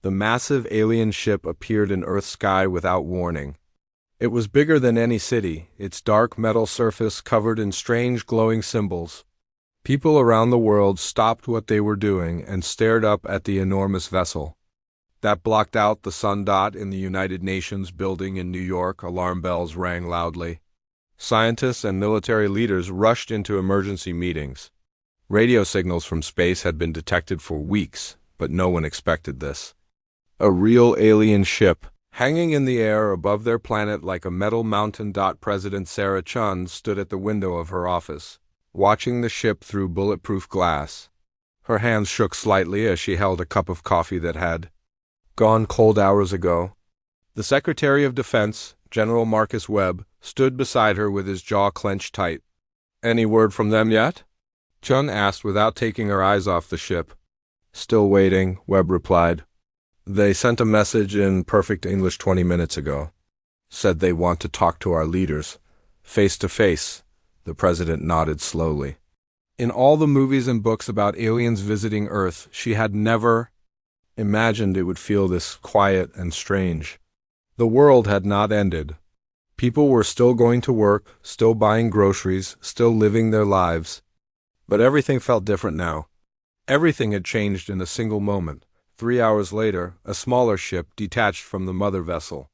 The massive alien ship appeared in Earth's sky without warning. It was bigger than any city, its dark metal surface covered in strange glowing symbols. People around the world stopped what they were doing and stared up at the enormous vessel. That blocked out the sun dot in the United Nations building in New York. Alarm bells rang loudly. Scientists and military leaders rushed into emergency meetings. Radio signals from space had been detected for weeks, but no one expected this. A real alien ship, hanging in the air above their planet like a metal mountain. President Sarah Chun stood at the window of her office, watching the ship through bulletproof glass. Her hands shook slightly as she held a cup of coffee that had gone cold hours ago. The Secretary of Defense, General Marcus Webb, stood beside her with his jaw clenched tight. "Any word from them yet?" Chun asked without taking her eyes off the ship. "Still waiting," Webb replied. "They sent a message in perfect English 20 minutes ago. Said they want to talk to our leaders. Face to face." The president nodded slowly. In all the movies and books about aliens visiting Earth, she had never imagined it would feel this quiet and strange. The world had not ended. People were still going to work, still buying groceries, still living their lives. But everything felt different now. Everything had changed in a single moment. 3 hours later, a smaller ship detached from the mother vessel.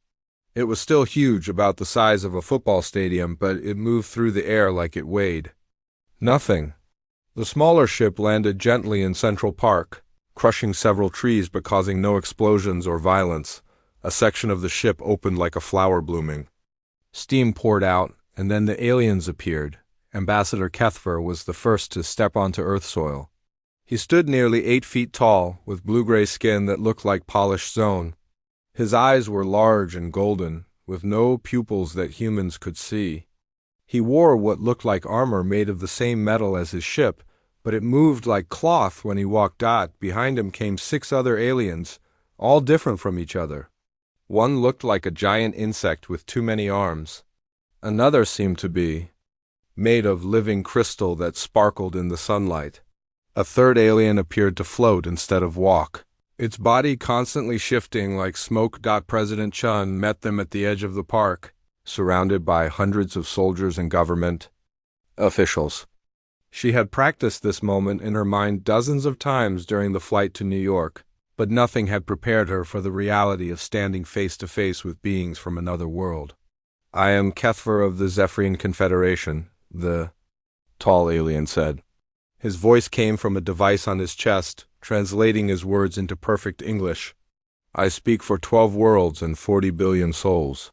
It was still huge, about the size of a football stadium, but it moved through the air like it weighed nothing. The smaller ship landed gently in Central Park, crushing several trees but causing no explosions or violence. A section of the ship opened like a flower blooming. Steam poured out, and then the aliens appeared. Ambassador Kethver was the first to step onto Earth soil. He stood nearly 8 feet tall, with blue-gray skin that looked like polished stone. His eyes were large and golden, with no pupils that humans could see. He wore what looked like armor made of the same metal as his ship, but it moved like cloth when he walked. Behind him came 6 other aliens, all different from each other. One looked like a giant insect with too many arms. Another seemed to be made of living crystal that sparkled in the sunlight. A third alien appeared to float instead of walk, its body constantly shifting like smoke. President Chun met them at the edge of the park, surrounded by hundreds of soldiers and government officials. She had practiced this moment in her mind dozens of times during the flight to New York, but nothing had prepared her for the reality of standing face to face with beings from another world. "I am Kethver of the Zephyrian Confederation," the tall alien said. His voice came from a device on his chest, translating his words into perfect English. "I speak for 12 worlds and 40 billion souls.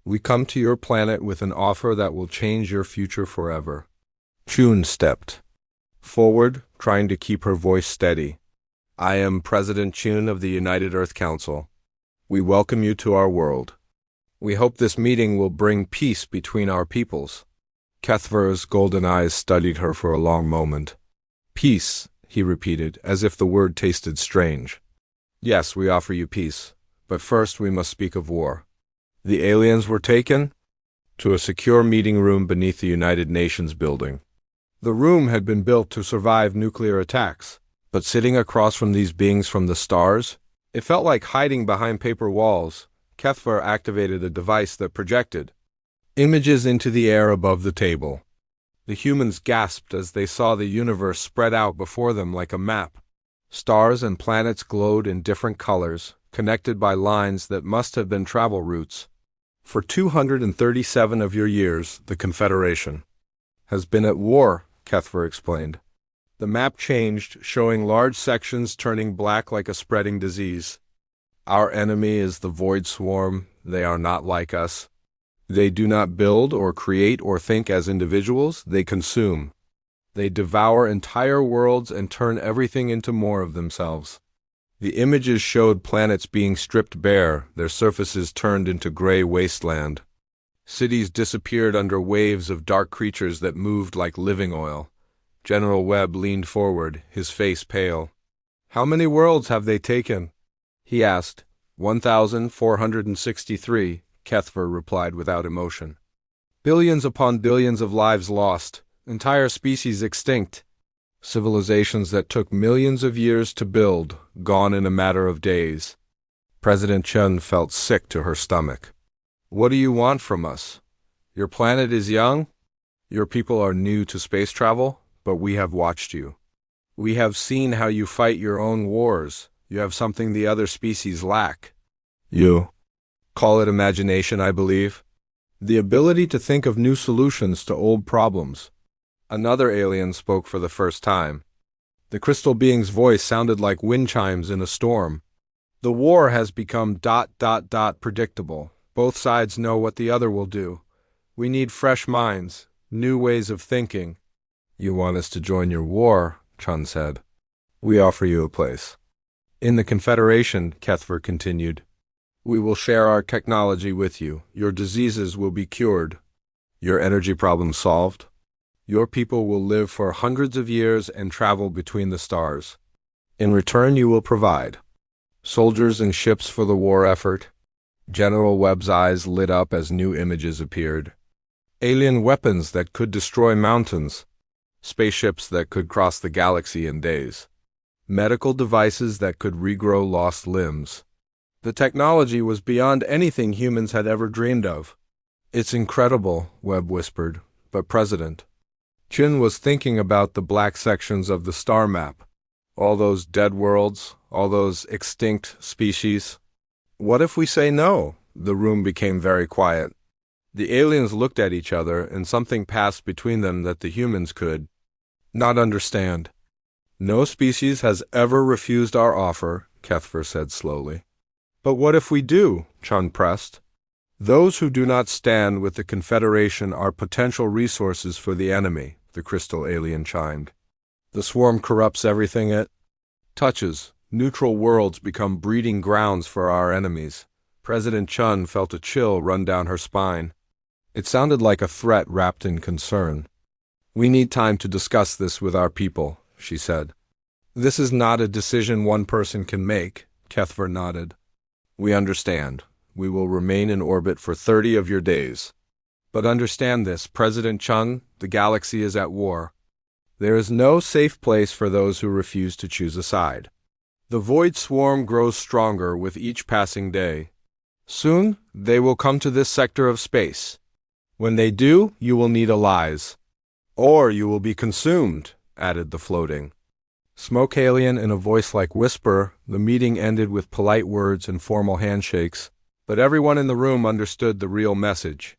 We come to your planet with an offer that will change your future forever." Chun stepped forward, trying to keep her voice steady. "I am President Chun of the United Earth Council. We welcome you to our world. We hope this meeting will bring peace between our peoples." Kethver's golden eyes studied her for a long moment. "Peace," he repeated, as if the word tasted strange. "Yes, we offer you peace, but first we must speak of war." The aliens were taken to a secure meeting room beneath the United Nations building. The room had been built to survive nuclear attacks, but sitting across from these beings from the stars, it felt like hiding behind paper walls. Kethver activated a device that projected images into the air above the table. The humans gasped as they saw the universe spread out before them like a map. Stars and planets glowed in different colors, connected by lines that must have been travel routes. "For 237 of your years, the Confederation has been at war," Kethver explained. The map changed, showing large sections turning black like a spreading disease. "Our enemy is the Void Swarm. They are not like us. They do not build or create or think as individuals. They consume. They devour entire worlds and turn everything into more of themselves." The images showed planets being stripped bare, their surfaces turned into gray wasteland. Cities disappeared under waves of dark creatures that moved like living oil. General Webb leaned forward, his face pale. "How many worlds have they taken?" he asked. 1,463, Kethver replied without emotion. "Billions upon billions of lives lost, entire species extinct. Civilizations that took millions of years to build, gone in a matter of days. President Chun felt sick to her stomach. What do you want from us? Your planet is young? Your people are new to space travel, but we have watched you. We have seen how you fight your own wars. You have something the other species lack. You call it imagination, I believe. The ability to think of new solutions to old problems. Another alien spoke for the first time. The crystal being's voice sounded like wind chimes in a storm. The war has become ... predictable. Both sides know what the other will do. We need fresh minds, new ways of thinking. You want us to join your war, Chun said. We offer you a place. In the Confederation, Kethver continued. We will share our technology with you. Your diseases will be cured. Your energy problems solved. Your people will live for hundreds of years and travel between the stars. In return, you will provide soldiers and ships for the war effort. General Webb's eyes lit up as new images appeared. Alien weapons that could destroy mountains. Spaceships that could cross the galaxy in days. Medical devices that could regrow lost limbs. The technology was beyond anything humans had ever dreamed of. It's incredible, Webb whispered, but President Chin was thinking about the black sections of the star map. All those dead worlds, all those extinct species. What if we say no? The room became very quiet. The aliens looked at each other, and something passed between them that the humans could not understand. No species has ever refused our offer, Kethver said slowly. But what if we do? Chun pressed. Those who do not stand with the Confederation are potential resources for the enemy, the crystal alien chimed. The swarm corrupts everything it touches. Neutral worlds become breeding grounds for our enemies. President Chun felt a chill run down her spine. It sounded like a threat wrapped in concern. We need time to discuss this with our people, she said. This is not a decision one person can make, Kethver nodded. We understand. We will remain in orbit for 30 of your days. But understand this, President Chun, the galaxy is at war. There is no safe place for those who refuse to choose a side. The void swarm grows stronger with each passing day. Soon, they will come to this sector of space. When they do, you will need allies. Or you will be consumed, added the floating smoke alien in a voice like whisper. The meeting ended with polite words and formal handshakes, but everyone in the room understood the real message.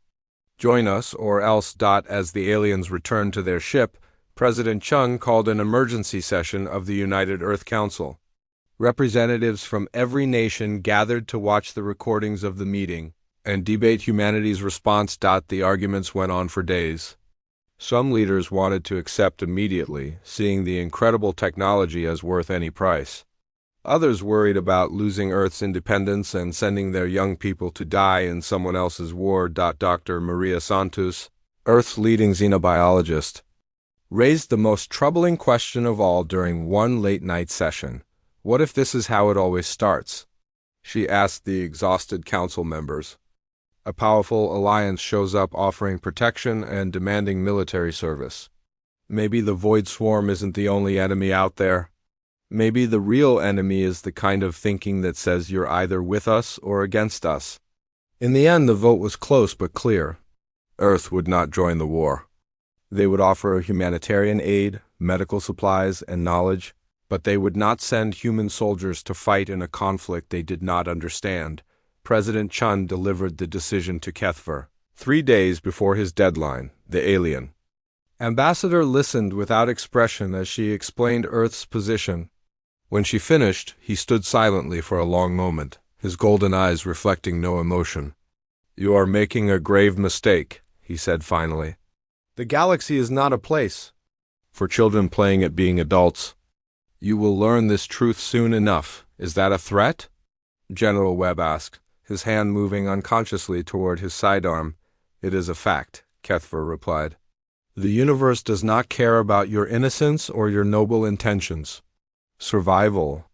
Join us, or else. As the aliens returned to their ship, President Chung called an emergency session of the United Earth Council. Representatives from every nation gathered to watch the recordings of the meeting and debate humanity's response. The arguments went on for days. Some leaders wanted to accept immediately, seeing the incredible technology as worth any price. Others worried about losing Earth's independence and sending their young people to die in someone else's war. Dr. Maria Santos, Earth's leading xenobiologist, raised the most troubling question of all during one late-night session. What if this is how it always starts? She asked the exhausted council members. A powerful alliance shows up offering protection and demanding military service. Maybe the Void Swarm isn't the only enemy out there. Maybe the real enemy is the kind of thinking that says you're either with us or against us. In the end, the vote was close but clear. Earth would not join the war. They would offer humanitarian aid, medical supplies, and knowledge, but they would not send human soldiers to fight in a conflict they did not understand. President Chun delivered the decision to Kethver 3 days before his deadline, the alien ambassador listened without expression as she explained Earth's position. When she finished, he stood silently for a long moment, his golden eyes reflecting no emotion. You are making a grave mistake, he said finally. The galaxy is not a place for children playing at being adults. You will learn this truth soon enough. Is that a threat? General Webb asked, his hand moving unconsciously toward his sidearm. It is a fact, Kethver replied. The universe does not care about your innocence or your noble intentions. Survival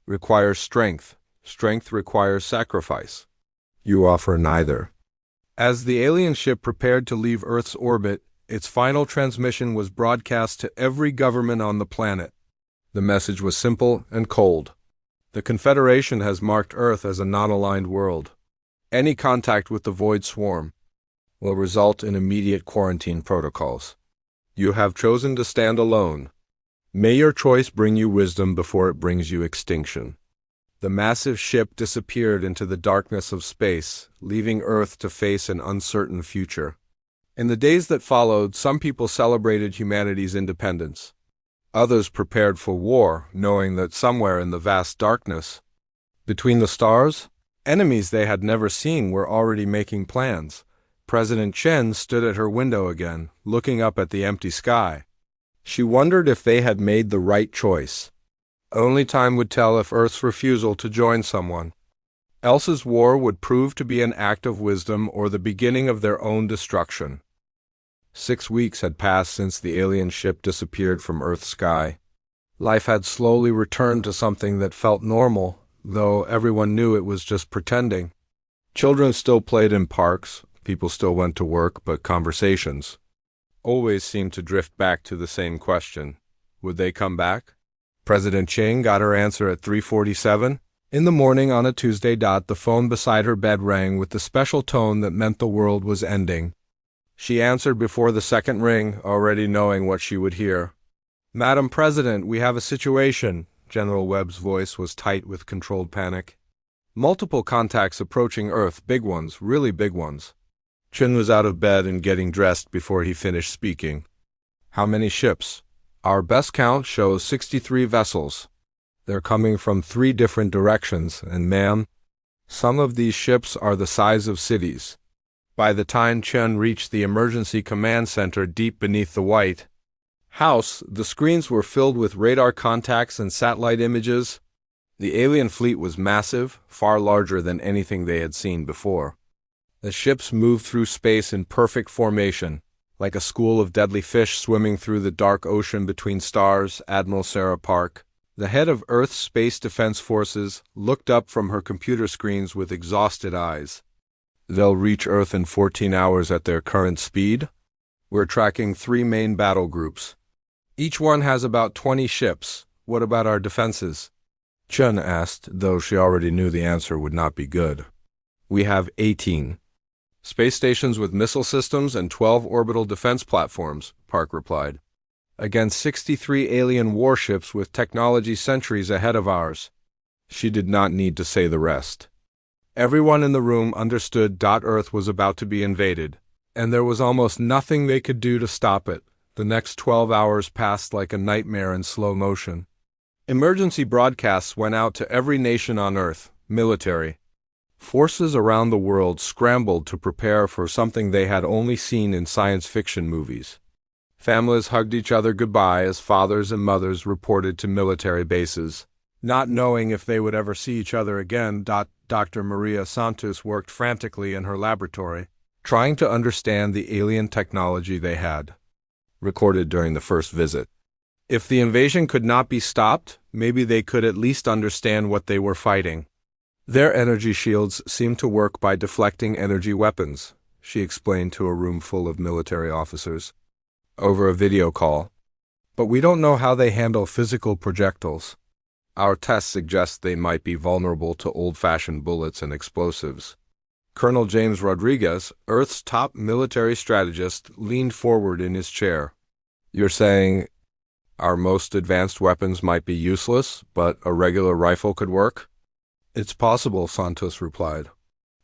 requires strength. Strength requires sacrifice. You offer neither. As the alien ship prepared to leave Earth's orbit, its final transmission was broadcast to every government on the planet. The message was simple and cold. The Confederation has marked Earth as a non-aligned world. Any contact with the Void Swarm will result in immediate quarantine protocols. You have chosen to stand alone. May your choice bring you wisdom before it brings you extinction. The massive ship disappeared into the darkness of space, leaving Earth to face an uncertain future. In the days that followed, some people celebrated humanity's independence. Others prepared for war, knowing that somewhere in the vast darkness, between the stars, enemies they had never seen were already making plans. President Chen stood at her window again, looking up at the empty sky. She wondered if they had made the right choice. Only time would tell if Earth's refusal to join someone else's war would prove to be an act of wisdom or the beginning of their own destruction. 6 weeks had passed since the alien ship disappeared from Earth's sky. Life had slowly returned to something that felt normal, though everyone knew it was just pretending. Children still played in parks, people still went to work, but conversations always seemed to drift back to the same question. Would they come back? President Chang got her answer at 3:47. In the morning on a Tuesday. The phone beside her bed rang with the special tone that meant the world was ending. She answered before the second ring, already knowing what she would hear. "Madam President, we have a situation." General Webb's voice was tight with controlled panic. "Multiple contacts approaching Earth, big ones, really big ones." Chin was out of bed and getting dressed before he finished speaking. "How many ships?" "Our best count shows 63 vessels. They're coming from 3 different directions, and ma'am, some of these ships are the size of cities." By the time Chen reached the emergency command center deep beneath the White House, the screens were filled with radar contacts and satellite images. The alien fleet was massive, far larger than anything they had seen before. The ships moved through space in perfect formation, like a school of deadly fish swimming through the dark ocean between stars. Admiral Sarah Park, the head of Earth's Space Defense Forces, looked up from her computer screens with exhausted eyes. "They'll reach Earth in 14 hours at their current speed. We're tracking 3 main battle groups. Each one has about 20 ships. What about our defenses?" Chen asked, though she already knew the answer would not be good. "We have 18 space stations with missile systems and 12 orbital defense platforms," Park replied, "against 63 alien warships with technology centuries ahead of ours." She did not need to say the rest. Everyone in the room understood Earth was about to be invaded, and there was almost nothing they could do to stop it. The next 12 hours passed like a nightmare in slow motion. Emergency broadcasts went out to every nation on Earth, military. Forces around the world scrambled to prepare for something they had only seen in science fiction movies. Families hugged each other goodbye as fathers and mothers reported to military bases, not knowing if they would ever see each other again. Dr. Maria Santos worked frantically in her laboratory, trying to understand the alien technology they had recorded during the first visit. If the invasion could not be stopped, maybe they could at least understand what they were fighting. "Their energy shields seem to work by deflecting energy weapons," she explained to a room full of military officers over a video call. "But we don't know how they handle physical projectiles. Our tests suggest they might be vulnerable to old-fashioned bullets and explosives." Colonel James Rodriguez, Earth's top military strategist, leaned forward in his chair. "You're saying our most advanced weapons might be useless, but a regular rifle could work?" "It's possible," Santos replied.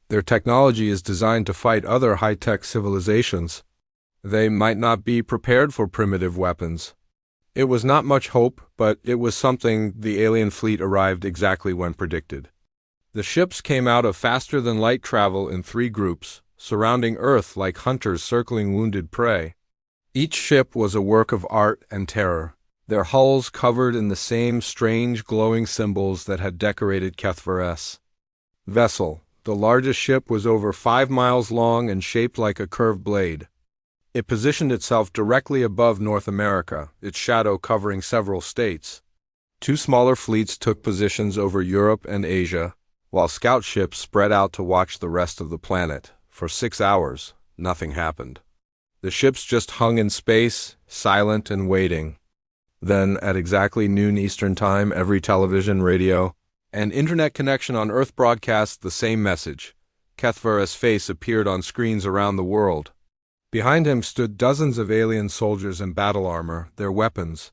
"Their technology is designed to fight other high-tech civilizations. They might not be prepared for primitive weapons." It was not much hope, but it was something. The alien fleet arrived exactly when predicted. The ships came out of faster-than-light travel in 3 groups, surrounding Earth like hunters circling wounded prey. Each ship was a work of art and terror, their hulls covered in the same strange glowing symbols that had decorated Kethver's vessel. The largest ship was over 5 miles long and shaped like a curved blade. It positioned itself directly above North America, its shadow covering several states. 2 smaller fleets took positions over Europe and Asia, while scout ships spread out to watch the rest of the planet. For 6 hours, nothing happened. The ships just hung in space, silent and waiting. Then, at exactly noon Eastern Time, every television, radio, An internet connection on Earth broadcast the same message. Kethvar's face appeared on screens around the world. Behind him stood dozens of alien soldiers in battle armor, their weapons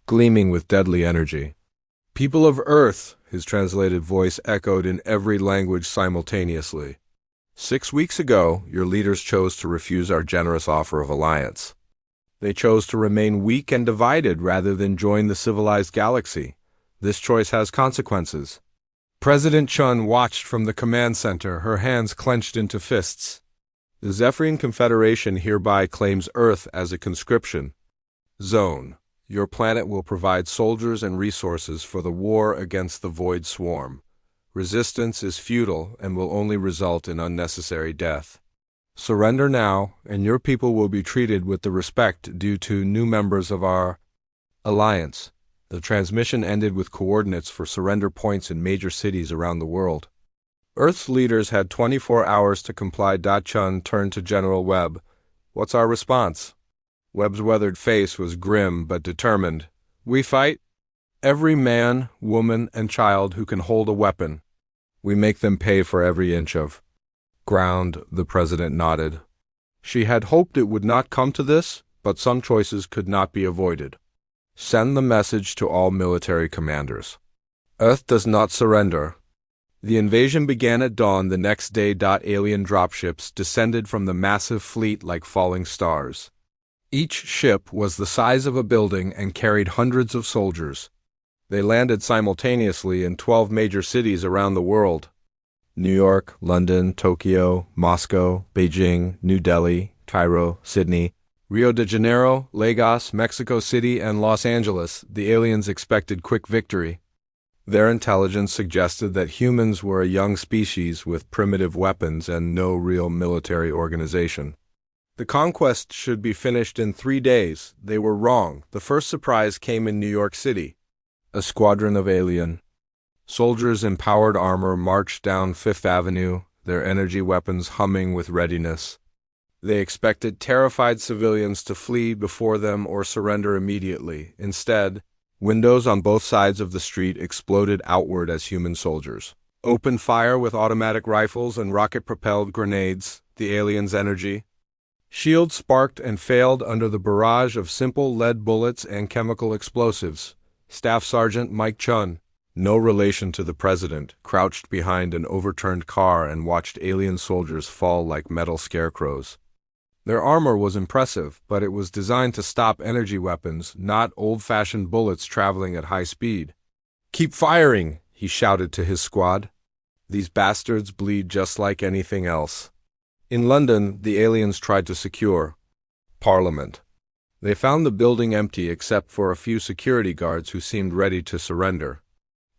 gleaming with deadly energy. "People of Earth," his translated voice echoed in every language simultaneously. "6 weeks ago, your leaders chose to refuse our generous offer of alliance. They chose to remain weak and divided rather than join the civilized galaxy. This choice has consequences." President Chun watched from the command center, her hands clenched into fists. "The Zephyrian Confederation hereby claims Earth as a conscription zone. Your planet will provide soldiers and resources for the war against the Void Swarm. Resistance is futile and will only result in unnecessary death. Surrender now, and your people will be treated with the respect due to new members of our alliance." The transmission ended with coordinates for surrender points in major cities around the world. Earth's leaders had 24 hours to comply. Chun turned to General Webb. "What's our response?" Webb's weathered face was grim but determined. "We fight. Every man, woman, and child who can hold a weapon. We make them pay for every inch of ground." The president nodded. She had hoped it would not come to this, but some choices could not be avoided. "Send the message to all military commanders. Earth does not surrender." The invasion began at dawn the next day. Alien dropships descended from the massive fleet like falling stars. Each ship was the size of a building and carried hundreds of soldiers. They landed simultaneously in 12 major cities around the world: New York, London, Tokyo, Moscow, Beijing, New Delhi, Cairo, Sydney, Rio de Janeiro, Lagos, Mexico City, and Los Angeles. The aliens expected quick victory. Their intelligence suggested that humans were a young species with primitive weapons and no real military organization. The conquest should be finished in 3 days. They were wrong. The first surprise came in New York City. A squadron of alien soldiers in powered armor marched down Fifth Avenue, their energy weapons humming with readiness. They expected terrified civilians to flee before them or surrender immediately. Instead, windows on both sides of the street exploded outward as human soldiers opened fire with automatic rifles and rocket-propelled grenades. The aliens' energy shields sparked and failed under the barrage of simple lead bullets and chemical explosives. Staff Sergeant Mike Chun, no relation to the president, crouched behind an overturned car and watched alien soldiers fall like metal scarecrows. Their armor was impressive, but it was designed to stop energy weapons, not old-fashioned bullets traveling at high speed. "Keep firing," he shouted to his squad. "These bastards bleed just like anything else." In London, the aliens tried to secure Parliament. They found the building empty except for a few security guards who seemed ready to surrender.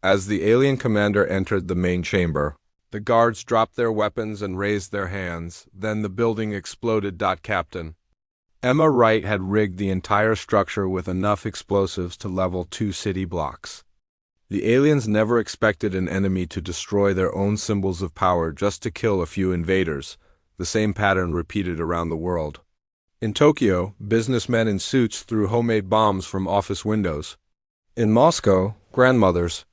As the alien commander entered the main chamber, the guards dropped their weapons and raised their hands. Then the building exploded. Captain Emma Wright had rigged the entire structure with enough explosives to level 2 city blocks. The aliens never expected an enemy to destroy their own symbols of power just to kill a few invaders. The same pattern repeated around the world. In Tokyo, businessmen in suits threw homemade bombs from office windows. In Moscow, grandmothers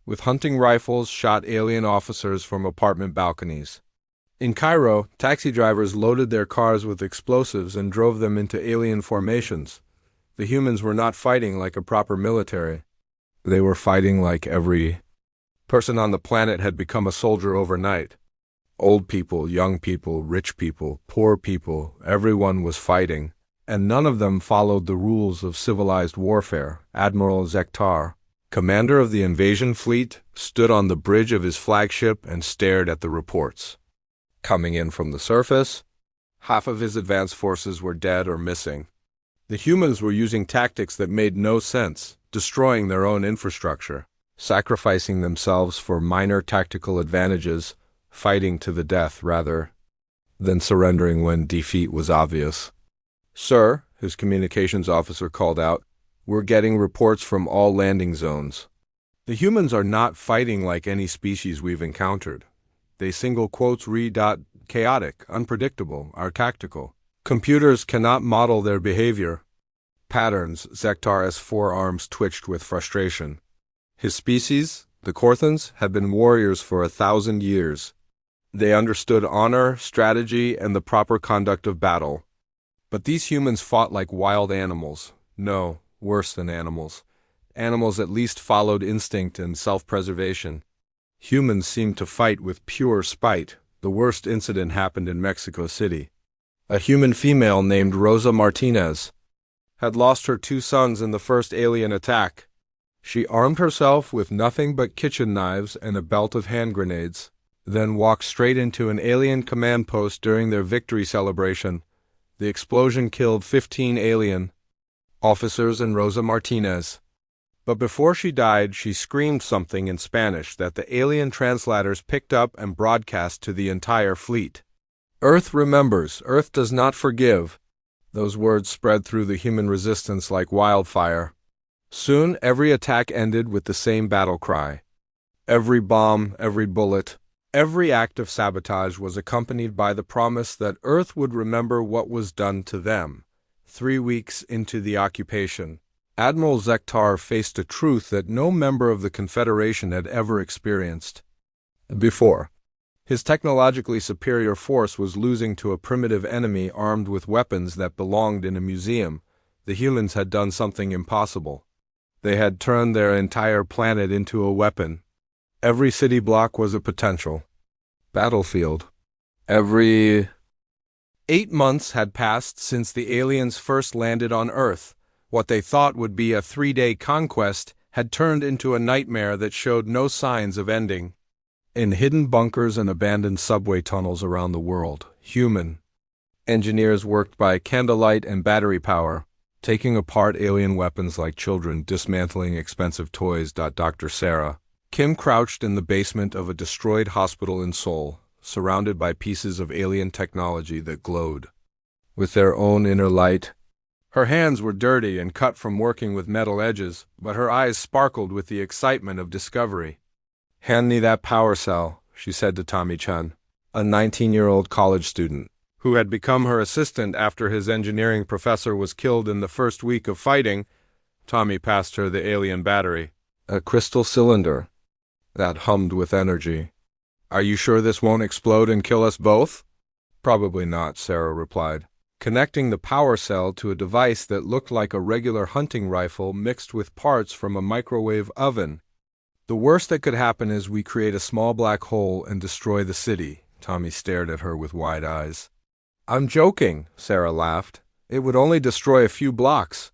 with hunting rifles shot alien officers from apartment balconies. In Cairo, taxi drivers loaded their cars with explosives and drove them into alien formations. The humans were not fighting like a proper military. They were fighting like every person on the planet had become a soldier overnight. Old people, young people, rich people, poor people, everyone was fighting, and none of them followed the rules of civilized warfare. Admiral Zektar, commander of the invasion fleet, stood on the bridge of his flagship and stared at the reports coming in from the surface. Half of his advance forces were dead or missing. The humans were using tactics that made no sense, destroying their own infrastructure, sacrificing themselves for minor tactical advantages, fighting to the death rather than surrendering when defeat was obvious. "Sir," his communications officer called out, "we're getting reports from all landing zones. The humans are not fighting like any species we've encountered. They single quotes read chaotic, unpredictable, are tactical. Computers cannot model their behavior patterns." Zektar's forearms twitched with frustration. His species, The Korthans had been warriors for 1,000 years. They understood honor, strategy, and the proper conduct of battle. But these humans fought like wild animals. No, worse than animals. Animals at least followed instinct and self-preservation. Humans seemed to fight with pure spite. The worst incident happened in Mexico City. A human female named Rosa Martinez had lost her 2 sons in the first alien attack. She armed herself with nothing but kitchen knives and a belt of hand grenades, then walked straight into an alien command post during their victory celebration. The explosion killed 15 alien officers and Rosa Martinez. But before she died, she screamed something in Spanish that the alien translators picked up and broadcast to the entire fleet. "Earth remembers, Earth does not forgive." Those words spread through the human resistance like wildfire. Soon, every attack ended with the same battle cry. Every bomb, every bullet, every act of sabotage was accompanied by the promise that Earth would remember what was done to them. 3 weeks into the occupation, Admiral Zektar faced a truth that no member of the Confederation had ever experienced before. His technologically superior force was losing to a primitive enemy armed with weapons that belonged in a museum. The humans had done something impossible. They had turned their entire planet into a weapon. Every city block was a potential battlefield. Every 8 months had passed since the aliens first landed on Earth. What they thought would be a 3-day conquest had turned into a nightmare that showed no signs of ending. In hidden bunkers and abandoned subway tunnels around the world, human engineers worked by candlelight and battery power, taking apart alien weapons like children dismantling expensive toys. Dr. Sarah Kim crouched in the basement of a destroyed hospital in Seoul, surrounded by pieces of alien technology that glowed with their own inner light. Her hands were dirty and cut from working with metal edges, but her eyes sparkled with the excitement of discovery. "Hand me that power cell," she said to Tommy Chun, a 19-year-old college student, who had become her assistant after his engineering professor was killed in the first week of fighting. Tommy passed her the alien battery, a crystal cylinder that hummed with energy. "Are you sure this won't explode and kill us both?" "Probably not," Sarah replied, connecting the power cell to a device that looked like a regular hunting rifle mixed with parts from a microwave oven. "The worst that could happen is we create a small black hole and destroy the city." Tommy stared at her with wide eyes. "I'm joking," Sarah laughed. "It would only destroy a few blocks."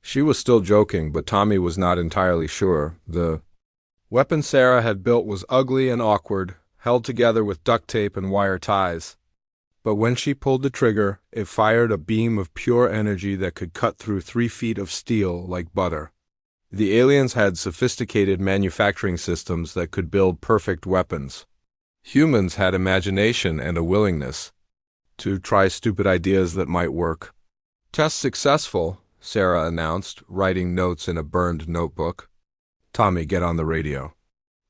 She was still joking, but Tommy was not entirely sure. The weapon Sarah had built was ugly and awkward, held together with duct tape and wire ties. But when she pulled the trigger, it fired a beam of pure energy that could cut through 3 feet of steel like butter. The aliens had sophisticated manufacturing systems that could build perfect weapons. Humans had imagination and a willingness to try stupid ideas that might work. "Test successful," Sarah announced, writing notes in a burned notebook. "Tommy, get on the radio.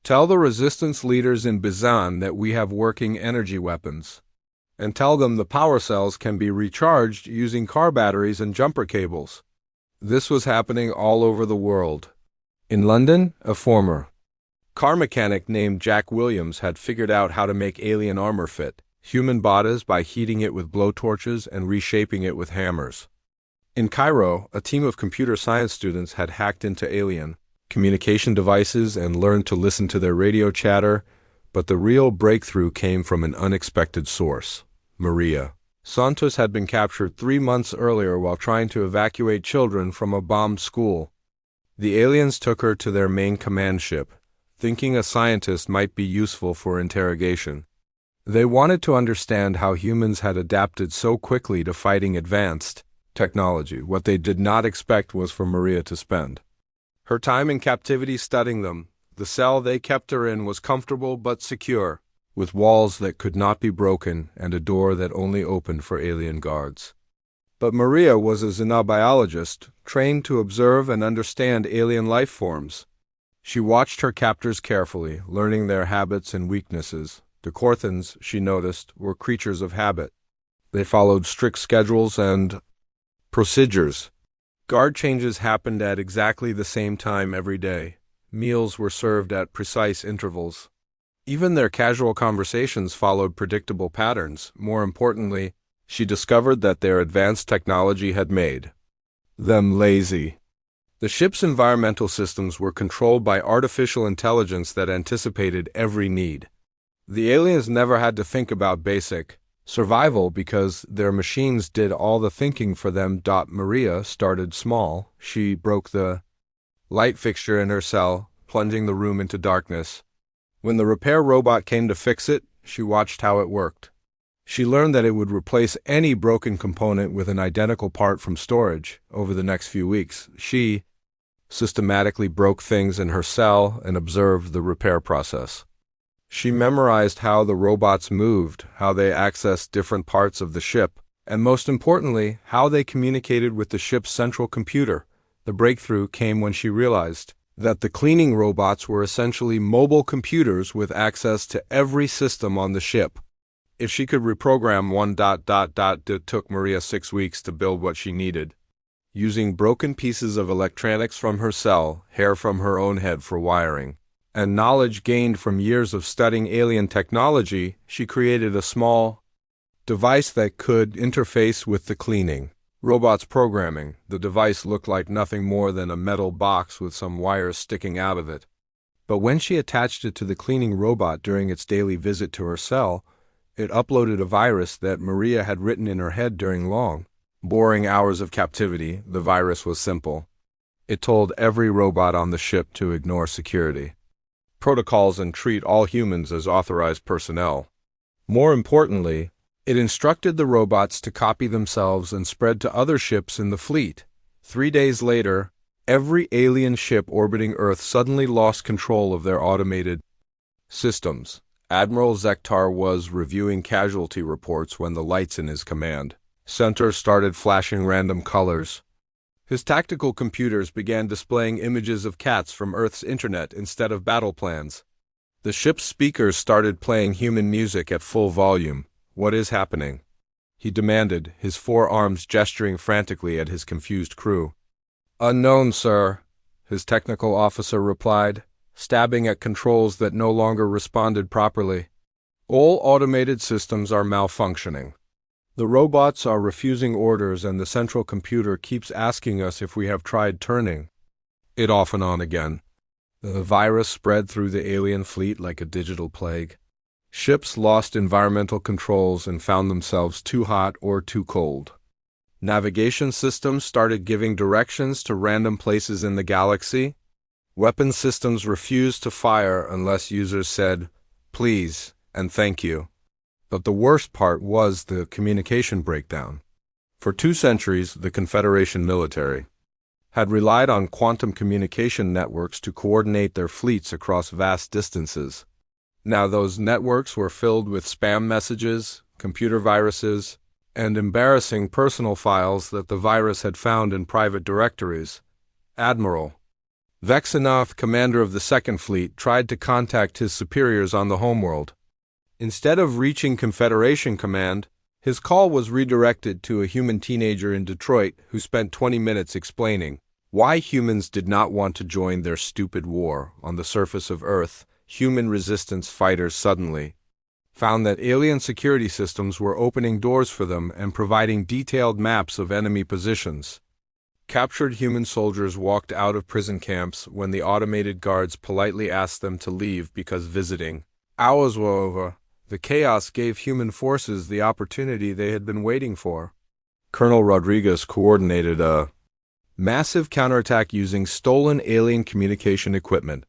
Tell the resistance leaders in Bizan that we have working energy weapons. And tell them the power cells can be recharged using car batteries and jumper cables." This was happening all over the world. In London, a former car mechanic named Jack Williams had figured out how to make alien armor fit human bodies by heating it with blowtorches and reshaping it with hammers. In Cairo, a team of computer science students had hacked into alien communication devices and learned to listen to their radio chatter, but the real breakthrough came from an unexpected source: Maria. Santos had been captured 3 months earlier while trying to evacuate children from a bombed school. The aliens took her to their main command ship, thinking a scientist might be useful for interrogation. They wanted to understand how humans had adapted so quickly to fighting advanced technology. What they did not expect was for Maria to spend her time in captivity studying them. The cell they kept her in was comfortable but secure, with walls that could not be broken and a door that only opened for alien guards. But Maria was a xenobiologist, trained to observe and understand alien life forms. She watched her captors carefully, learning their habits and weaknesses. The Korthans, she noticed, were creatures of habit. They followed strict schedules and procedures. Guard changes happened at exactly the same time every day. Meals were served at precise intervals. Even their casual conversations followed predictable patterns. More importantly, she discovered that their advanced technology had made them lazy. The ship's environmental systems were controlled by artificial intelligence that anticipated every need. The aliens never had to think about basic survival because their machines did all the thinking for them. Maria started small. She broke the light fixture in her cell, plunging the room into darkness. When the repair robot came to fix it, she watched how it worked. She learned that it would replace any broken component with an identical part from storage. Over the next few weeks, she systematically broke things in her cell and observed the repair process. She memorized how the robots moved, how they accessed different parts of the ship, and most importantly, how they communicated with the ship's central computer. The breakthrough came when she realized that the cleaning robots were essentially mobile computers with access to every system on the ship. If she could reprogram it took Maria 6 weeks to build what she needed. Using broken pieces of electronics from her cell, hair from her own head for wiring, and knowledge gained from years of studying alien technology, she created a small device that could interface with the cleaning robot's programming. The device looked like nothing more than a metal box with some wires sticking out of it. But when she attached it to the cleaning robot during its daily visit to her cell, it uploaded a virus that Maria had written in her head during long, boring hours of captivity. The virus was simple. It told every robot on the ship to ignore security protocols and treat all humans as authorized personnel. More importantly, it instructed the robots to copy themselves and spread to other ships in the fleet. 3 days later, every alien ship orbiting Earth suddenly lost control of their automated systems. Admiral Zektar was reviewing casualty reports when the lights in his command center started flashing random colors. His tactical computers began displaying images of cats from Earth's internet instead of battle plans. The ship's speakers started playing human music at full volume. "What is happening?" he demanded, his forearms gesturing frantically at his confused crew. "Unknown, sir," his technical officer replied, stabbing at controls that no longer responded properly. "All automated systems are malfunctioning. The robots are refusing orders and the central computer keeps asking us if we have tried turning it off and on again." The virus spread through the alien fleet like a digital plague. Ships lost environmental controls and found themselves too hot or too cold. Navigation systems started giving directions to random places in the galaxy. Weapon systems refused to fire unless users said, "Please," and "Thank you." But the worst part was the communication breakdown. For 2 centuries, the Confederation military had relied on quantum communication networks to coordinate their fleets across vast distances. Now those networks were filled with spam messages, computer viruses, and embarrassing personal files that the virus had found in private directories. Admiral Vexenoth, commander of the Second Fleet, tried to contact his superiors on the homeworld. Instead of reaching Confederation Command, his call was redirected to a human teenager in Detroit who spent 20 minutes explaining why humans did not want to join their stupid war. On the surface of Earth, human resistance fighters suddenly found that alien security systems were opening doors for them and providing detailed maps of enemy positions. Captured human soldiers walked out of prison camps when the automated guards politely asked them to leave because visiting hours were over. The chaos gave human forces the opportunity they had been waiting for. Colonel Rodriguez coordinated a massive counterattack using stolen alien communication equipment.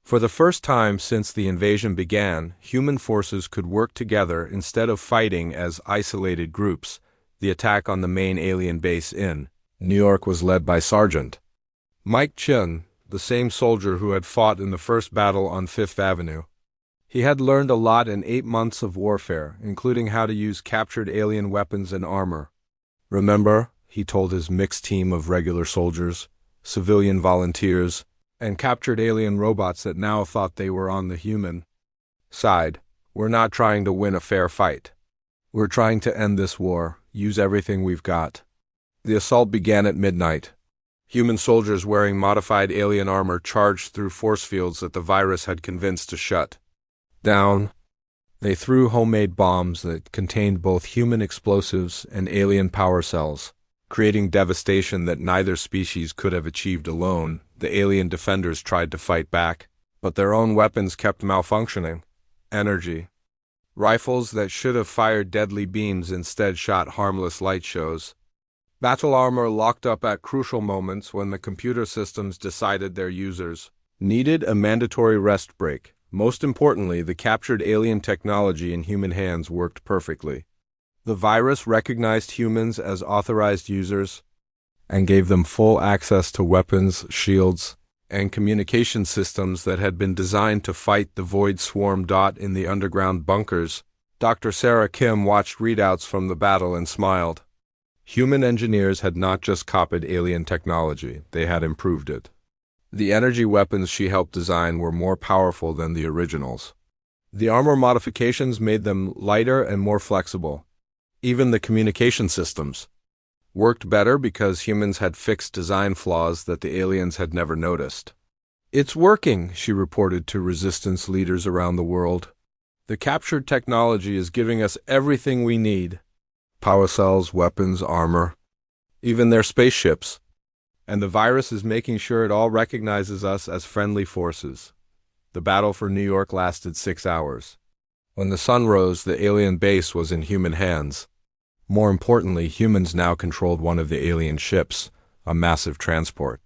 For the first time since the invasion began, human forces could work together instead of fighting as isolated groups. The attack on the main alien base in New York was led by Sergeant Mike Chun, the same soldier who had fought in the first battle on Fifth Avenue. He had learned a lot in 8 months of warfare, including how to use captured alien weapons and armor. "Remember," he told his mixed team of regular soldiers, civilian volunteers, and captured alien robots that now thought they were on the human side, "we're not trying to win a fair fight. We're trying to end this war, use everything we've got." The assault began at midnight. Human soldiers wearing modified alien armor charged through force fields that the virus had convinced to shut down. They threw homemade bombs that contained both human explosives and alien power cells, creating devastation that neither species could have achieved alone. The alien defenders tried to fight back, but their own weapons kept malfunctioning. Energy rifles that should have fired deadly beams instead shot harmless light shows. Battle armor locked up at crucial moments when the computer systems decided their users needed a mandatory rest break. Most importantly, the captured alien technology in human hands worked perfectly. The virus recognized humans as authorized users and gave them full access to weapons, shields, and communication systems that had been designed to fight the Void Swarm. In the underground bunkers, Dr. Sarah Kim watched readouts from the battle and smiled. Human engineers had not just copied alien technology, they had improved it. The energy weapons she helped design were more powerful than the originals. The armor modifications made them lighter and more flexible. Even the communication systems worked better because humans had fixed design flaws that the aliens had never noticed. "It's working," she reported to resistance leaders around the world. "The captured technology is giving us everything we need. Power cells, weapons, armor, even their spaceships. And the virus is making sure it all recognizes us as friendly forces." The battle for New York lasted 6 hours. When the sun rose, the alien base was in human hands. More importantly, humans now controlled one of the alien ships, a massive transport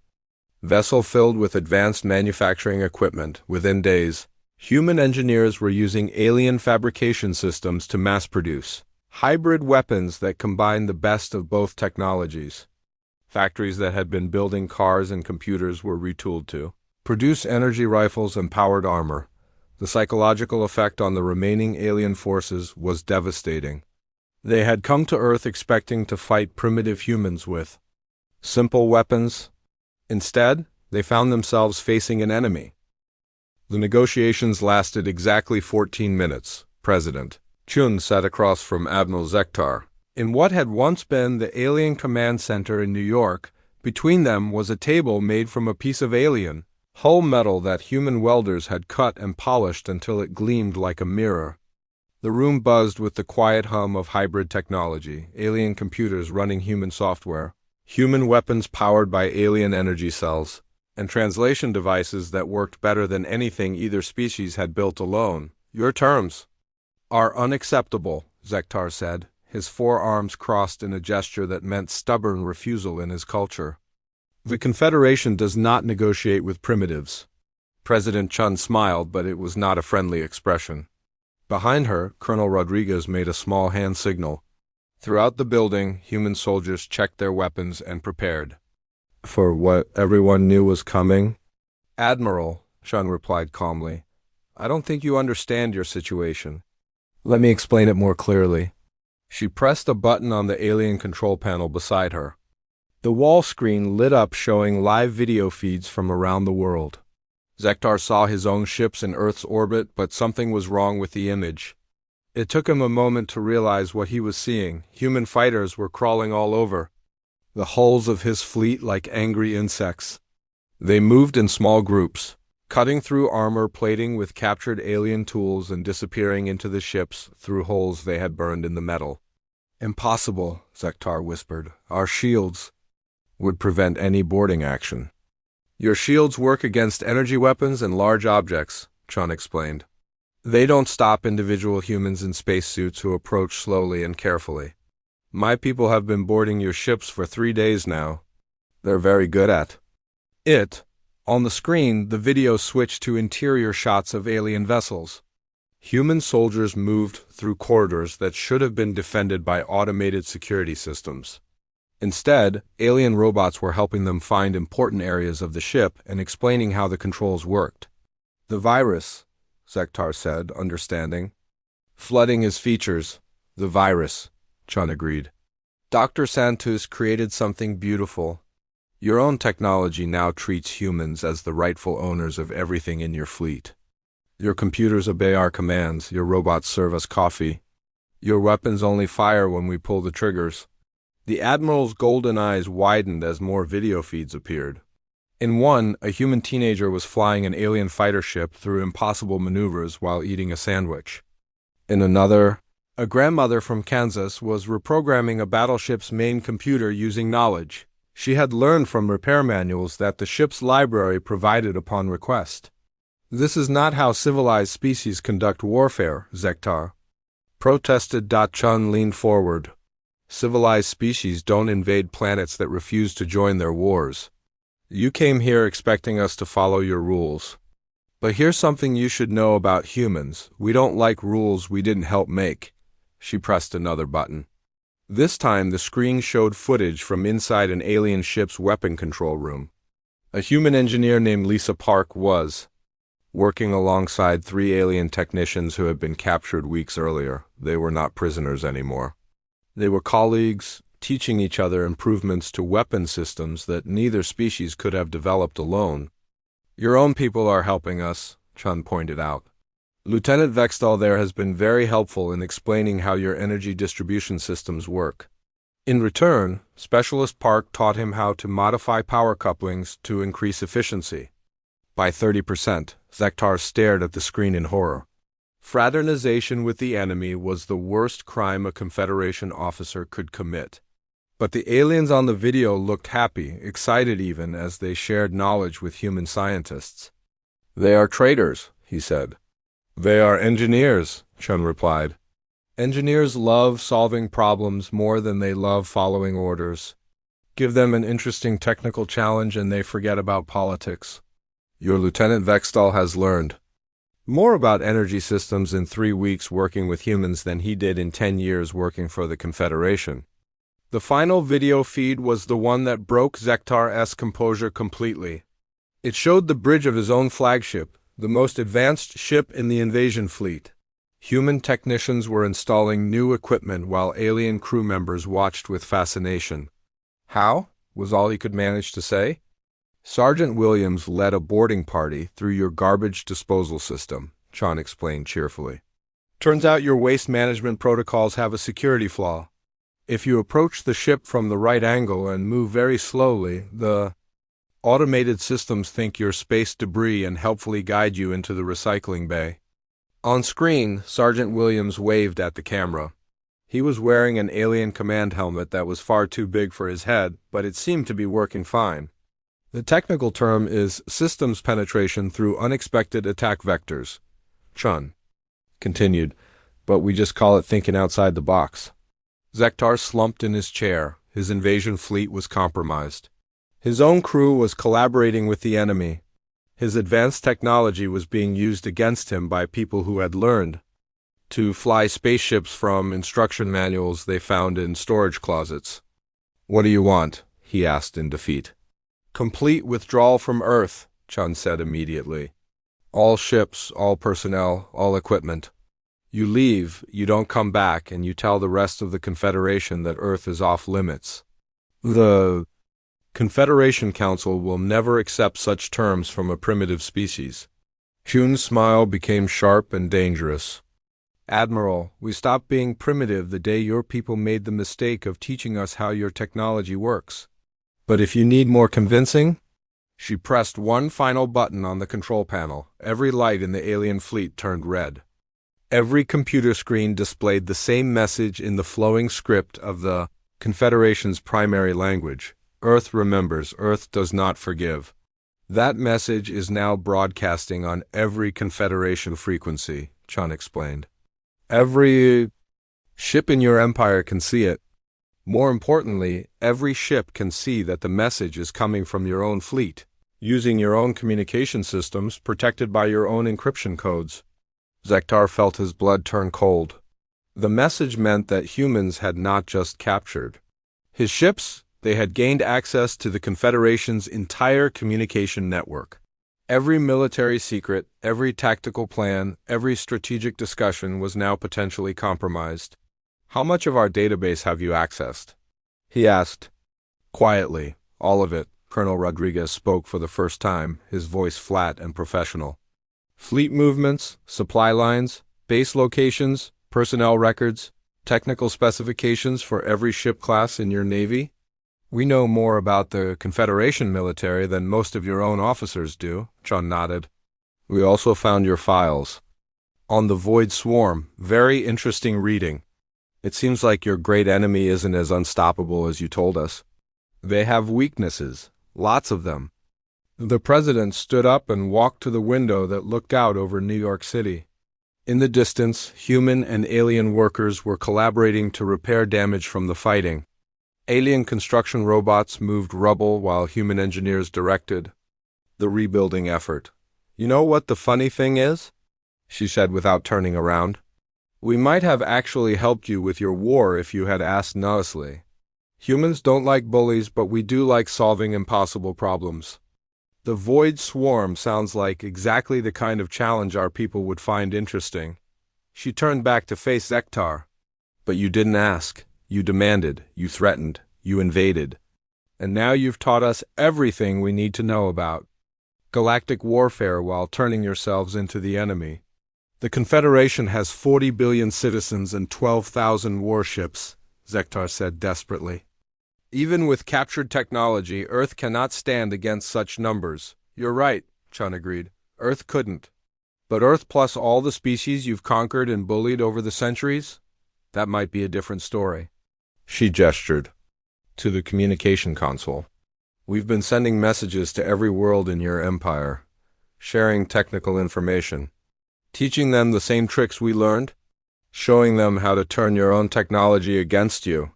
vessel filled with advanced manufacturing equipment. Within days, human engineers were using alien fabrication systems to mass-produce hybrid weapons that combined the best of both technologies. Factories that had been building cars and computers were retooled to produce energy rifles and powered armor. The psychological effect on the remaining alien forces was devastating. They had come to Earth expecting to fight primitive humans with simple weapons. Instead, they found themselves facing an enemy. The negotiations lasted exactly 14 minutes. President Chun sat across from Admiral Zektar. In what had once been the Alien Command Center in New York, between them was a table made from a piece of alien hull metal that human welders had cut and polished until it gleamed like a mirror. The room buzzed with the quiet hum of hybrid technology, alien computers running human software, human weapons powered by alien energy cells, and translation devices that worked better than anything either species had built alone. "Your terms are unacceptable," Zektar said, his forearms crossed in a gesture that meant stubborn refusal in his culture. "The Confederation does not negotiate with primitives." President Chun smiled, but it was not a friendly expression. Behind her, Colonel Rodriguez made a small hand signal. Throughout the building, human soldiers checked their weapons and prepared for what everyone knew was coming. "Admiral," Chun replied calmly, "I don't think you understand your situation. Let me explain it more clearly." She pressed a button on the alien control panel beside her. The wall screen lit up, showing live video feeds from around the world. Zektar saw his own ships in Earth's orbit, but something was wrong with the image. It took him a moment to realize what he was seeing. Human fighters were crawling all over the hulls of his fleet like angry insects. They moved in small groups, cutting through armor plating with captured alien tools and disappearing into the ships through holes they had burned in the metal. "Impossible," Zektar whispered. "Our shields would prevent any boarding action." "Your shields work against energy weapons and large objects," Chun explained. "They don't stop individual humans in spacesuits who approach slowly and carefully. My people have been boarding your ships for 3 days now. They're very good at it." On the screen, the video switched to interior shots of alien vessels. Human soldiers moved through corridors that should have been defended by automated security systems. Instead, alien robots were helping them find important areas of the ship and explaining how the controls worked. "The virus," Zektar said, understanding. Flooding his features. "The virus," Chun agreed. "Dr. Santos created something beautiful. Your own technology now treats humans as the rightful owners of everything in your fleet. Your computers obey our commands, your robots serve us coffee. Your weapons only fire when we pull the triggers. The Admiral's golden eyes widened as more video feeds appeared. In one, a human teenager was flying an alien fighter ship through impossible maneuvers while eating a sandwich. In another, a grandmother from Kansas was reprogramming a battleship's main computer using knowledge she had learned from repair manuals that the ship's library provided upon request. This is not how civilized species conduct warfare, Zektar protested. Chun leaned forward. Civilized species don't invade planets that refuse to join their wars. You came here expecting us to follow your rules. But here's something you should know about humans. We don't like rules we didn't help make. She pressed another button. This time the screen showed footage from inside an alien ship's weapon control room. A human engineer named Lisa Park was working alongside 3 alien technicians who had been captured weeks earlier. They were not prisoners anymore. They were colleagues, teaching each other improvements to weapon systems that neither species could have developed alone. Your own people are helping us, Chun pointed out. Lieutenant Vextal there has been very helpful in explaining how your energy distribution systems work. In return, Specialist Park taught him how to modify power couplings to increase efficiency. By 30%, Zektar stared at the screen in horror. Fraternization with the enemy was the worst crime a Confederation officer could commit. But the aliens on the video looked happy, excited even, as they shared knowledge with human scientists. They are traitors, he said. They are engineers, Chun replied. Engineers love solving problems more than they love following orders. Give them an interesting technical challenge and they forget about politics. Your Lieutenant Vextal has learned more about energy systems in 3 weeks working with humans than he did in 10 years working for the Confederation. The final video feed was the one that broke Zektar's composure completely. It showed the bridge of his own flagship, the most advanced ship in the invasion fleet. Human technicians were installing new equipment while alien crew members watched with fascination. How? Was all he could manage to say. Sergeant Williams led a boarding party through your garbage disposal system, Chun explained cheerfully. Turns out your waste management protocols have a security flaw. If you approach the ship from the right angle and move very slowly, the automated systems think you're space debris and helpfully guide you into the recycling bay. On screen, Sergeant Williams waved at the camera. He was wearing an alien command helmet that was far too big for his head, but it seemed to be working fine. The technical term is systems penetration through unexpected attack vectors, Chun continued, but we just call it thinking outside the box. Zektar slumped in his chair. His invasion fleet was compromised. His own crew was collaborating with the enemy. His advanced technology was being used against him by people who had learned to fly spaceships from instruction manuals they found in storage closets. What do you want? He asked in defeat. Complete withdrawal from Earth, Chun said immediately. All ships, all personnel, all equipment. You leave, you don't come back, and you tell the rest of the Confederation that Earth is off limits. The Confederation Council will never accept such terms from a primitive species. Chun's smile became sharp and dangerous. Admiral, we stopped being primitive the day your people made the mistake of teaching us how your technology works. But if you need more convincing... She pressed one final button on the control panel. Every light in the alien fleet turned red. Every computer screen displayed the same message in the flowing script of the Confederation's primary language. Earth remembers, Earth does not forgive. That message is now broadcasting on every Confederation frequency, Chun explained. Every ship in your empire can see it. More importantly, every ship can see that the message is coming from your own fleet, using your own communication systems protected by your own encryption codes. Zektar felt his blood turn cold. The message meant that humans had not just captured his ships, they had gained access to the Confederation's entire communication network. Every military secret, every tactical plan, every strategic discussion was now potentially compromised. How much of our database have you accessed? He asked. Quietly, all of it. Colonel Rodriguez spoke for the first time, his voice flat and professional. Fleet movements, supply lines, base locations, personnel records, Technical specifications for every ship class in your Navy? We know more about the Confederation military than most of your own officers do, Chun nodded. We also found your files. On the Void Swarm, very interesting reading. It seems like your great enemy isn't as unstoppable as you told us. They have weaknesses, lots of them. The president stood up and walked to the window that looked out over New York City. In the distance, human and alien workers were collaborating to repair damage from the fighting. Alien construction robots moved rubble while human engineers directed the rebuilding effort. You know what the funny thing is? She said without turning around. We might have actually helped you with your war if you had asked nicely. Humans don't like bullies, but we do like solving impossible problems. The Void Swarm sounds like exactly the kind of challenge our people would find interesting. She turned back to face Zektar. But you didn't ask. You demanded. You threatened. You invaded. And now you've taught us everything we need to know about galactic warfare while turning yourselves into the enemy. The Confederation has 40 billion citizens and 12,000 warships, Zektar said desperately. Even with captured technology, Earth cannot stand against such numbers. You're right, Chun agreed. Earth couldn't. But Earth plus all the species you've conquered and bullied over the centuries? That might be a different story. She gestured to the communication console. We've been sending messages to every world in your empire, sharing technical information, teaching them the same tricks we learned, showing them how to turn your own technology against you.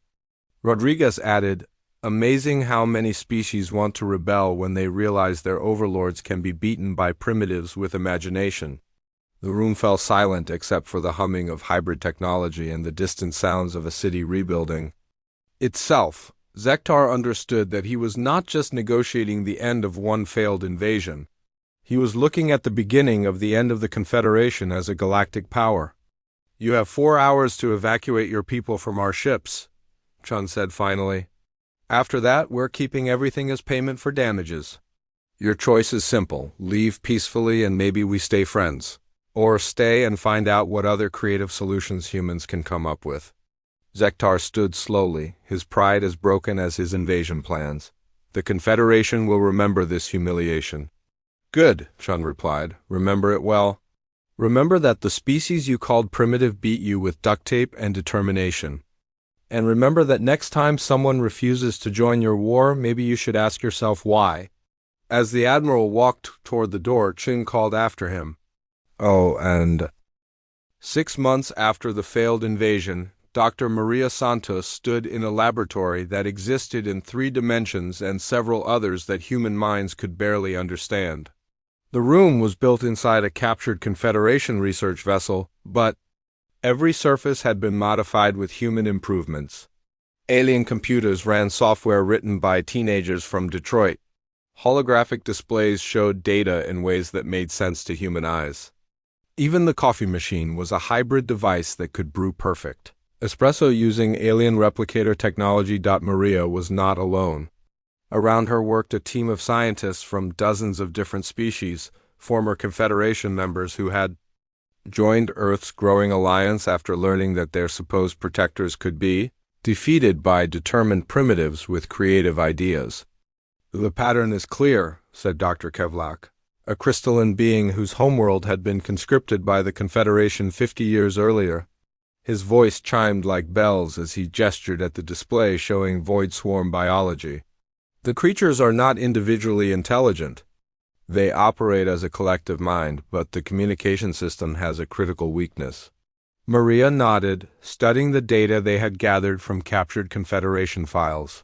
Rodriguez added, amazing how many species want to rebel when they realize their overlords can be beaten by primitives with imagination. The room fell silent except for the humming of hybrid technology and the distant sounds of a city rebuilding itself. Zektar understood that he was not just negotiating the end of one failed invasion. He was looking at the beginning of the end of the Confederation as a galactic power. You have 4 hours to evacuate your people from our ships, Chun said finally. After that, we're keeping everything as payment for damages. Your choice is simple. Leave peacefully and maybe we stay friends. Or stay and find out what other creative solutions humans can come up with. Zektar stood slowly, his pride as broken as his invasion plans. The Confederation will remember this humiliation. Good, Chun replied. Remember it well. Remember that the species you called primitive beat you with duct tape and determination. And remember that next time someone refuses to join your war, maybe you should ask yourself why. As the Admiral walked toward the door, Chun called after him. Oh, and 6 months after the failed invasion, Dr. Maria Santos stood in a laboratory that existed in 3 dimensions and several others that human minds could barely understand. The room was built inside a captured Confederation research vessel, but every surface had been modified with human improvements. Alien computers ran software written by teenagers from Detroit. Holographic displays showed data in ways that made sense to human eyes. Even the coffee machine was a hybrid device that could brew perfect espresso using alien replicator technology. Maria was not alone. Around her worked a team of scientists from dozens of different species, former Confederation members who had joined Earth's growing alliance after learning that their supposed protectors could be defeated by determined primitives with creative ideas. The pattern is clear, said Dr. Kevlak, a crystalline being whose homeworld had been conscripted by the Confederation 50 years earlier. His voice chimed like bells as he gestured at the display showing Void Swarm biology. The creatures are not individually intelligent. They operate as a collective mind, but the communication system has a critical weakness. Maria nodded, studying the data they had gathered from captured Confederation files.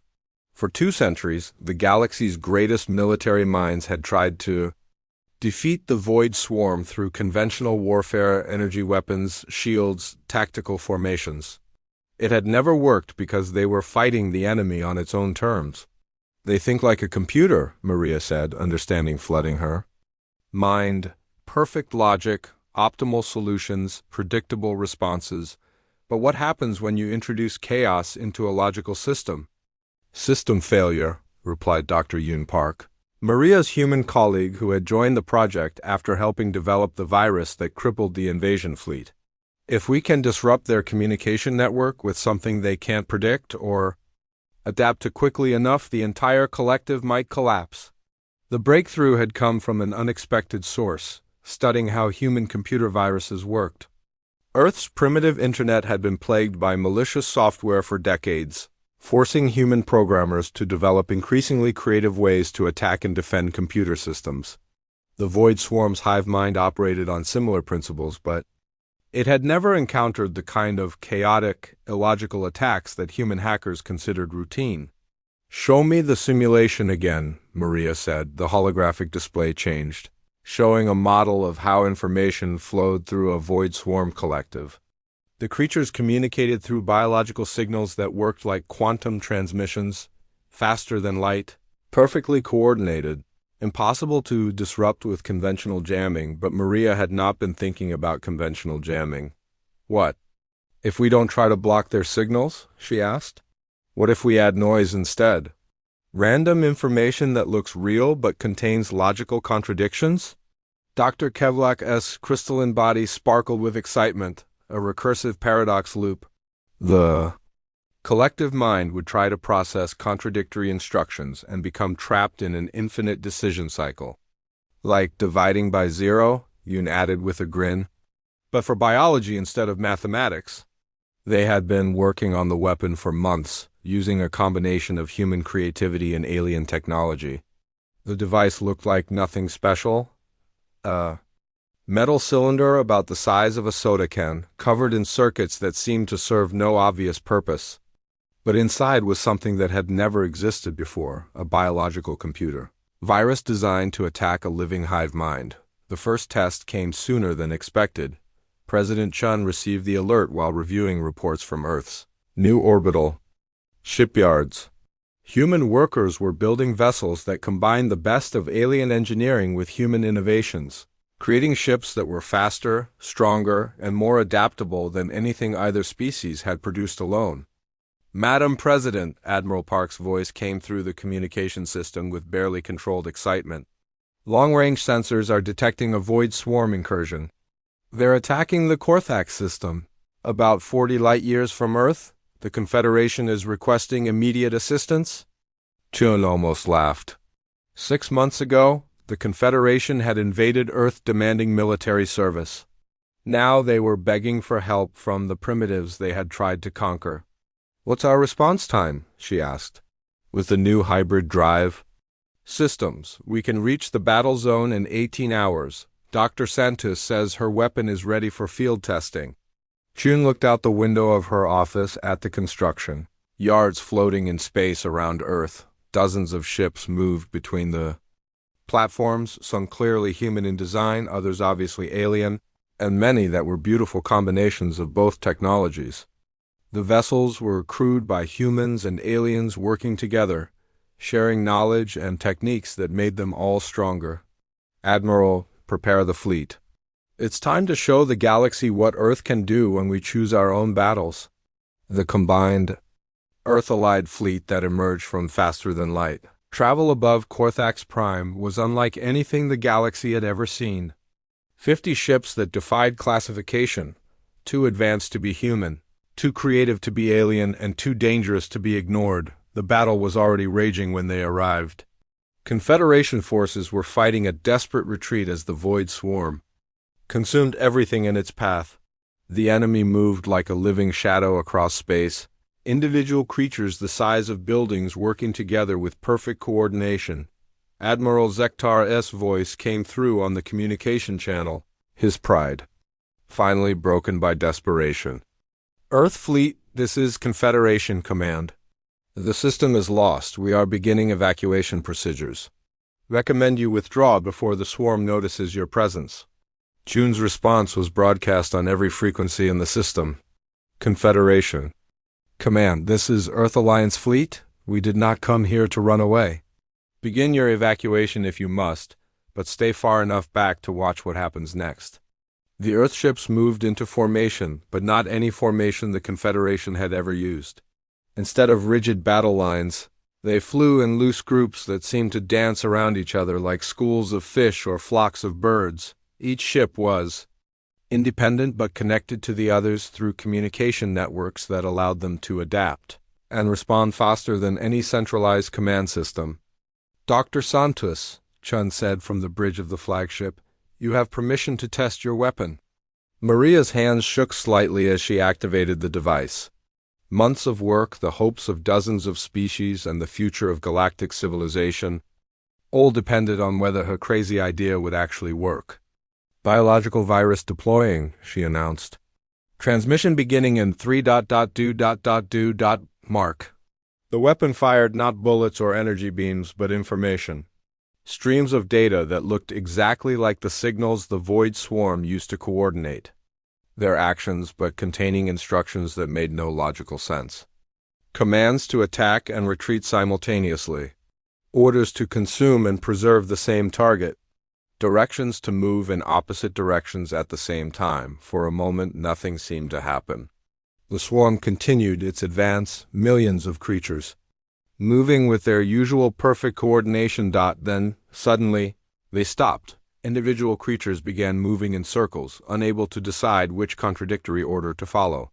For 2 centuries, the galaxy's greatest military minds had tried to defeat the Void Swarm through conventional warfare, energy weapons, shields, tactical formations. It had never worked because they were fighting the enemy on its own terms. They think like a computer, Maria said, understanding flooding her. Mind, perfect logic, optimal solutions, predictable responses. But what happens when you introduce chaos into a logical system? System failure, replied Dr. Yoon Park, Maria's human colleague who had joined the project after helping develop the virus that crippled the invasion fleet. If we can disrupt their communication network with something they can't predict or adapt to quickly enough, the entire collective might collapse. The breakthrough had come from an unexpected source, studying how human computer viruses worked. Earth's primitive internet had been plagued by malicious software for decades, forcing human programmers to develop increasingly creative ways to attack and defend computer systems. The Void Swarm's hive mind operated on similar principles, but it had never encountered the kind of chaotic, illogical attacks that human hackers considered routine. "Show me the simulation again," Maria said. The holographic display changed, showing a model of how information flowed through a Void Swarm collective. The creatures communicated through biological signals that worked like quantum transmissions, faster than light, perfectly coordinated. Impossible to disrupt with conventional jamming, but Maria had not been thinking about conventional jamming. "What? If we don't try to block their signals?" she asked. "What if we add noise instead? Random information that looks real but contains logical contradictions?" Dr. Kevlak's crystalline body sparkled with excitement, a recursive paradox loop. The collective mind would try to process contradictory instructions and become trapped in an infinite decision cycle. "Like dividing by zero," Yoon added with a grin. "But for biology instead of mathematics." They had been working on the weapon for months, using a combination of human creativity and alien technology. The device looked like nothing special. A metal cylinder about the size of a soda can, covered in circuits that seemed to serve no obvious purpose. But inside was something that had never existed before, a biological computer. Virus designed to attack a living hive mind. The first test came sooner than expected. President Chun received the alert while reviewing reports from Earth's new orbital shipyards. Human workers were building vessels that combined the best of alien engineering with human innovations, creating ships that were faster, stronger, and more adaptable than anything either species had produced alone. "Madam President," Admiral Park's voice came through the communication system with barely controlled excitement. "Long-range sensors are detecting a Void Swarm incursion. They're attacking the Korthax system, about 40 light-years from Earth. The Confederation is requesting immediate assistance." Chun almost laughed. 6 months ago, the Confederation had invaded Earth demanding military service. Now they were begging for help from the primitives they had tried to conquer. "What's our response time?" she asked. "With the new hybrid drive systems, we can reach the battle zone in 18 hours. Dr. Santos says her weapon is ready for field testing." Chun looked out the window of her office at the construction. Yards floating in space around Earth. Dozens of ships moved between the platforms, some clearly human in design, others obviously alien, and many that were beautiful combinations of both technologies. The vessels were crewed by humans and aliens working together, sharing knowledge and techniques that made them all stronger. "Admiral, prepare the fleet. It's time to show the galaxy what Earth can do when we choose our own battles." The combined Earth-allied fleet that emerged from faster than light travel above Korthax Prime was unlike anything the galaxy had ever seen. 50 ships that defied classification, too advanced to be human, too creative to be alien, and too dangerous to be ignored. The battle was already raging when they arrived. Confederation forces were fighting a desperate retreat as the Void Swarm consumed everything in its path. The enemy moved like a living shadow across space, individual creatures the size of buildings working together with perfect coordination. Admiral Zektar's voice came through on the communication channel, his pride finally broken by desperation. "Earth Fleet, this is Confederation Command. The system is lost. We are beginning evacuation procedures. Recommend you withdraw before the swarm notices your presence." Chun's response was broadcast on every frequency in the system. "Confederation Command, this is Earth Alliance Fleet. We did not come here to run away. Begin your evacuation if you must, but stay far enough back to watch what happens next." The Earthships moved into formation, but not any formation the Confederation had ever used. Instead of rigid battle lines, they flew in loose groups that seemed to dance around each other like schools of fish or flocks of birds. Each ship was independent but connected to the others through communication networks that allowed them to adapt and respond faster than any centralized command system. "Dr. Santos," Chun said from the bridge of the flagship, "you have permission to test your weapon." Maria's hands shook slightly as she activated the device. Months of work, the hopes of dozens of species, and the future of galactic civilization all depended on whether her crazy idea would actually work. "Biological virus deploying," she announced. "Transmission beginning in 3.2.2. Mark." The weapon fired not bullets or energy beams, but information. Streams of data that looked exactly like the signals the Void Swarm used to coordinate their actions, but containing instructions that made no logical sense. Commands to attack and retreat simultaneously. Orders to consume and preserve the same target. Directions to move in opposite directions at the same time. For a moment, nothing seemed to happen. The swarm continued its advance, millions of creatures moving with their usual perfect coordination. Then, suddenly, they stopped. Individual creatures began moving in circles, unable to decide which contradictory order to follow.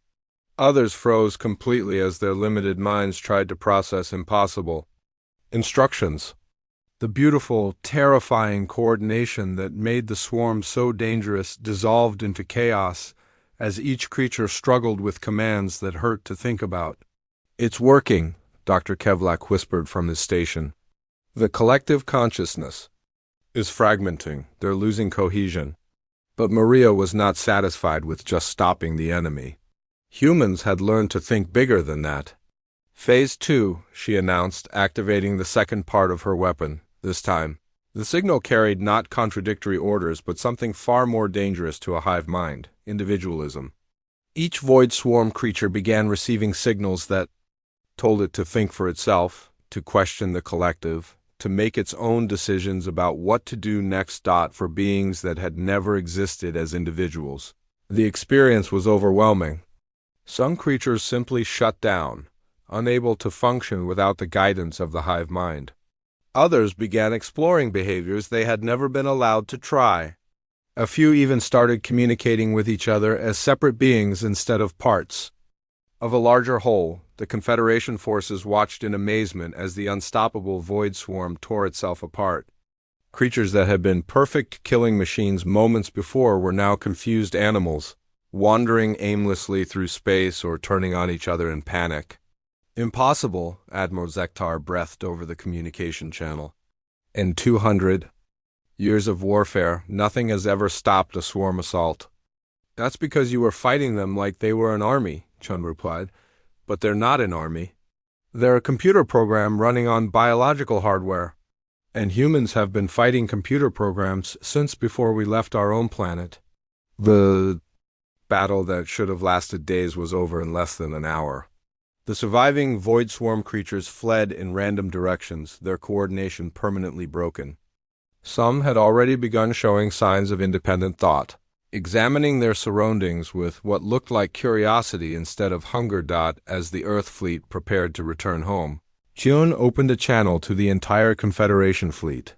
Others froze completely as their limited minds tried to process impossible instructions. The beautiful, terrifying coordination that made the swarm so dangerous dissolved into chaos as each creature struggled with commands that hurt to think about. "It's working," Dr. Kevlak whispered from his station. "The collective consciousness is fragmenting. They're losing cohesion." But Maria was not satisfied with just stopping the enemy. Humans had learned to think bigger than that. "Phase 2, she announced, activating the second part of her weapon. This time, the signal carried not contradictory orders, but something far more dangerous to a hive mind: individualism. Each Void Swarm creature began receiving signals that told it to think for itself, to question the collective, to make its own decisions about what to do next. For beings that had never existed as individuals, the experience was overwhelming. Some creatures simply shut down, unable to function without the guidance of the hive mind. Others began exploring behaviors they had never been allowed to try. A few even started communicating with each other as separate beings instead of parts of a larger whole. The Confederation forces watched in amazement as the unstoppable Void Swarm tore itself apart. Creatures that had been perfect killing machines moments before were now confused animals, wandering aimlessly through space or turning on each other in panic. "Impossible," Admiral Zektar breathed over the communication channel. "In 200 years of warfare, nothing has ever stopped a swarm assault." "That's because you were fighting them like they were an army," Chun replied. "But they're not an army. They're a computer program running on biological hardware. And humans have been fighting computer programs since before we left our own planet." The battle that should have lasted days was over in less than an hour. The surviving Void Swarm creatures fled in random directions, their coordination permanently broken. Some had already begun showing signs of independent thought, examining their surroundings with what looked like curiosity instead of hunger. As the Earth fleet prepared to return home, Chun opened a channel to the entire Confederation fleet.